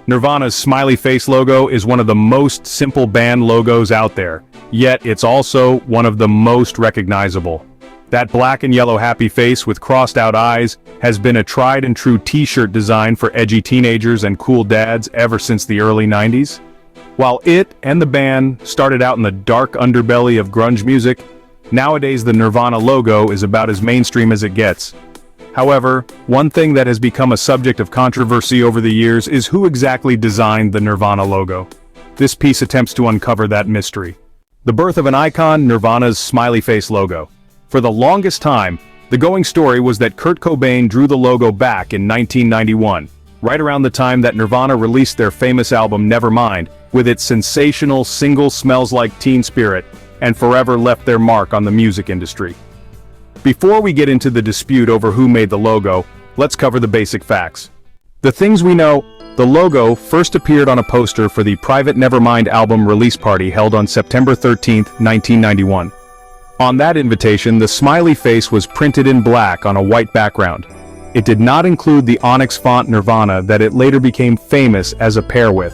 Nirvana's smiley face logo is one of the most simple band logos out there, yet it's also one of the most recognizable. That black and yellow happy face with crossed-out eyes has been a tried-and-true t-shirt design for edgy teenagers and cool dads ever since the early 90s. While it and the band started out in the dark underbelly of grunge music, nowadays the Nirvana logo is about as mainstream as it gets. However, one thing that has become a subject of controversy over the years is who exactly designed the Nirvana logo. This piece attempts to uncover that mystery. The birth of an icon, Nirvana's smiley face logo. For the longest time, the going story was that Kurt Cobain drew the logo back in 1991, right around the time that Nirvana released their famous album Nevermind, with its sensational single Smells Like Teen Spirit, and forever left their mark on the music industry. Before we get into the dispute over who made the logo, let's cover the basic facts. The things we know: the logo first appeared on a poster for the private Nevermind album release party held on September 13, 1991. On that invitation, the smiley face was printed in black on a white background. It did not include the onyx font Nirvana that it later became famous as a pair with.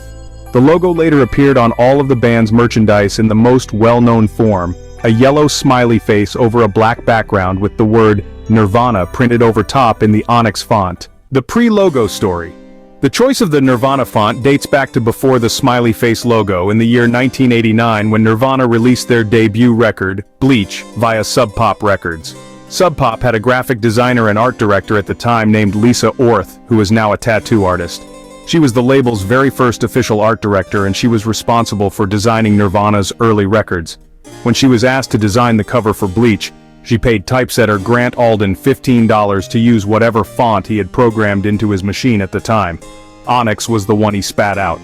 The logo later appeared on all of the band's merchandise in the most well-known form: a yellow smiley face over a black background with the word Nirvana printed over top in the onyx font. The pre-logo story. The choice of the Nirvana font dates back to before the smiley face logo in the year 1989, when Nirvana released their debut record, Bleach, via Sub Pop Records. Sub Pop had a graphic designer and art director at the time named Lisa Orth, who is now a tattoo artist. She was the label's very first official art director, and she was responsible for designing Nirvana's early records. When she was asked to design the cover for Bleach, she paid typesetter Grant Alden $15 to use whatever font he had programmed into his machine at the time. Onyx was the one he spat out.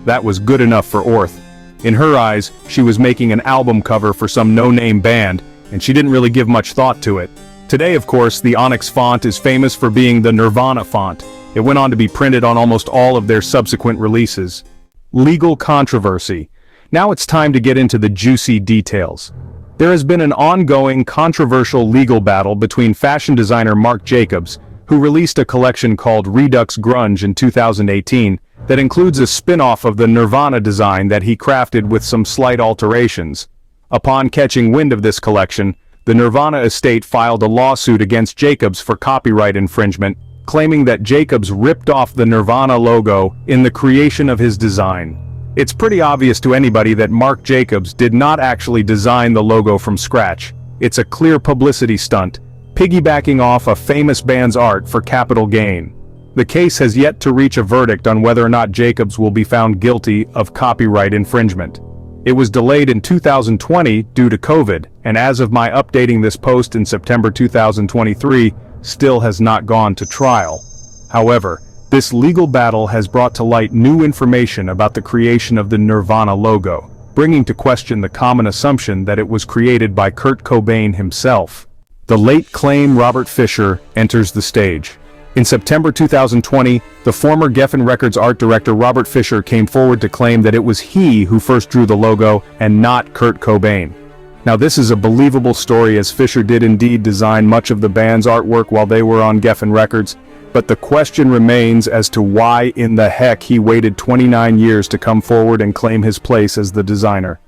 That was good enough for Orth. In her eyes, she was making an album cover for some no-name band, and she didn't really give much thought to it. Today, of course, the Onyx font is famous for being the Nirvana font. It went on to be printed on almost all of their subsequent releases. Legal controversy. Now it's time to get into the juicy details. There has been an ongoing, controversial legal battle between fashion designer Marc Jacobs, who released a collection called Redux Grunge in 2018, that includes a spin-off of the Nirvana design that he crafted with some slight alterations. Upon catching wind of this collection, the Nirvana estate filed a lawsuit against Jacobs for copyright infringement, claiming that Jacobs ripped off the Nirvana logo in the creation of his design. It's pretty obvious to anybody that Marc Jacobs did not actually design the logo from scratch. It's a clear publicity stunt, piggybacking off a famous band's art for capital gain. The case has yet to reach a verdict on whether or not Jacobs will be found guilty of copyright infringement. It was delayed in 2020 due to COVID, and as of my updating this post in September 2023, still has not gone to trial. However, this legal battle has brought to light new information about the creation of the Nirvana logo, bringing to question the common assumption that it was created by Kurt Cobain himself. The late claim Robert Fisher enters the stage. In September 2020, the former Geffen Records art director Robert Fisher came forward to claim that it was he who first drew the logo and not Kurt Cobain. Now this is a believable story, as Fisher did indeed design much of the band's artwork while they were on Geffen Records, but the question remains as to why in the heck he waited 29 years to come forward and claim his place as the designer.